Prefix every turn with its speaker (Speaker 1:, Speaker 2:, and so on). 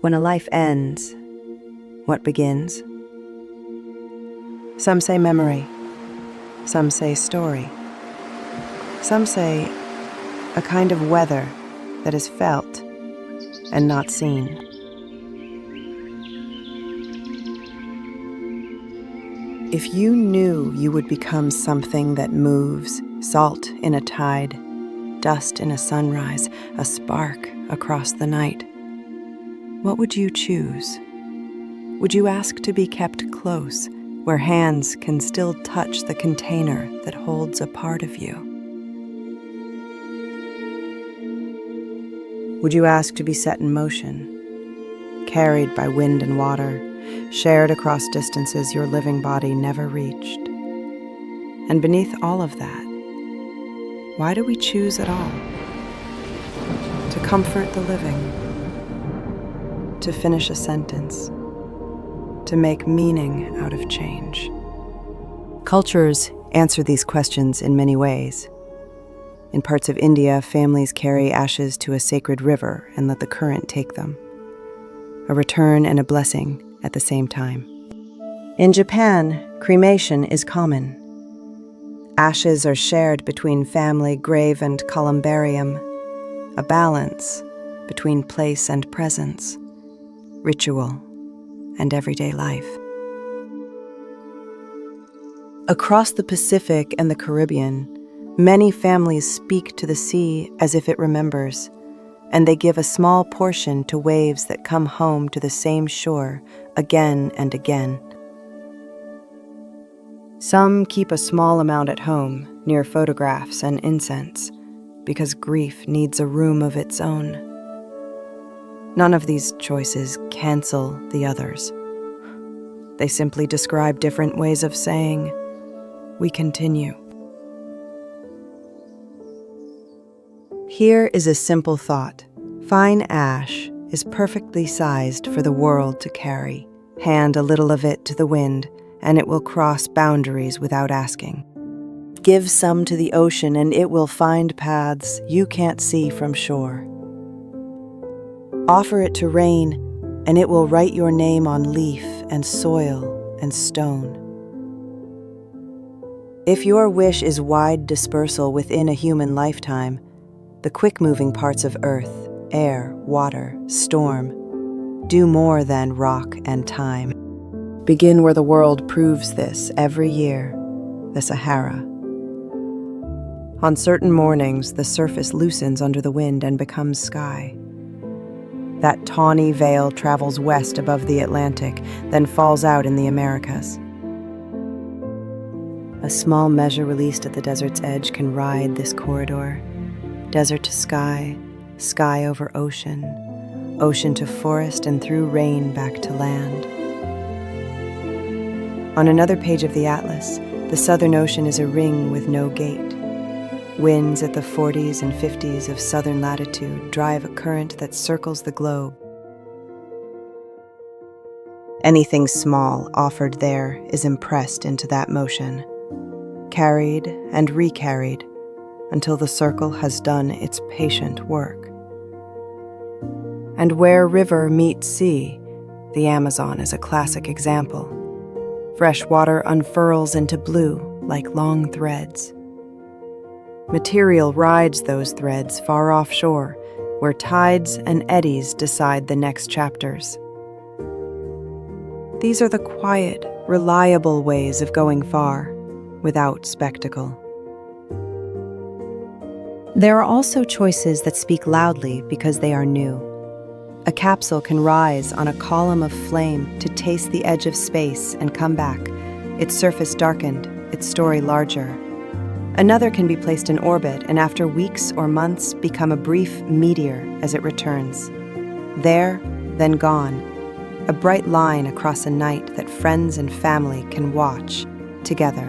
Speaker 1: When a life ends, what begins?
Speaker 2: Some say memory. Some say story. Some say a kind of weather that is felt and not seen. If you knew you would become something that moves, salt in a tide, dust in a sunrise, a spark across the night, what would you choose? Would you ask to be kept close, where hands can still touch the container that holds a part of you? Would you ask to be set in motion, carried by wind and water, shared across distances your living body never reached? And beneath all of that, why do we choose at all? To comfort the living, to finish a sentence, to make meaning out of change. Cultures answer these questions in many ways. In parts of India, families carry ashes to a sacred river and let the current take them. A return and a blessing at the same time. In Japan, cremation is common. Ashes are shared between family, grave, and columbarium, a balance between place and presence, ritual and everyday life. Across the Pacific and the Caribbean, many families speak to the sea as if it remembers, and they give a small portion to waves that come home to the same shore again and again. Some keep a small amount at home, near photographs and incense, because grief needs a room of its own. None of these choices cancel the others. They simply describe different ways of saying, "We continue." Here is a simple thought. Fine ash is perfectly sized for the world to carry. Hand a little of it to the wind, and it will cross boundaries without asking. Give some to the ocean, and it will find paths you can't see from shore. Offer it to rain, and it will write your name on leaf and soil and stone. If your wish is wide dispersal within a human lifetime, the quick-moving parts of earth, air, water, storm, do more than rock and time. Begin where the world proves this every year, the Sahara. On certain mornings, the surface loosens under the wind and becomes sky. That tawny veil travels west above the Atlantic, then falls out in the Americas. A small measure released at the desert's edge can ride this corridor. Desert to sky, sky over ocean, ocean to forest, and through rain back to land. On another page of the atlas, the Southern Ocean is a ring with no gate. Winds at the 40s and 50s of southern latitude drive a current that circles the globe. Anything small offered there is impressed into that motion, carried and recarried, until the circle has done its patient work. And where river meets sea, the Amazon is a classic example. Fresh water unfurls into blue like long threads. Material rides those threads far offshore, where tides and eddies decide the next chapters. These are the quiet, reliable ways of going far, without spectacle. There are also choices that speak loudly because they are new. A capsule can rise on a column of flame to taste the edge of space and come back, its surface darkened, its story larger. Another can be placed in orbit and after weeks or months become a brief meteor as it returns. There, then gone, a bright line across a night that friends and family can watch together.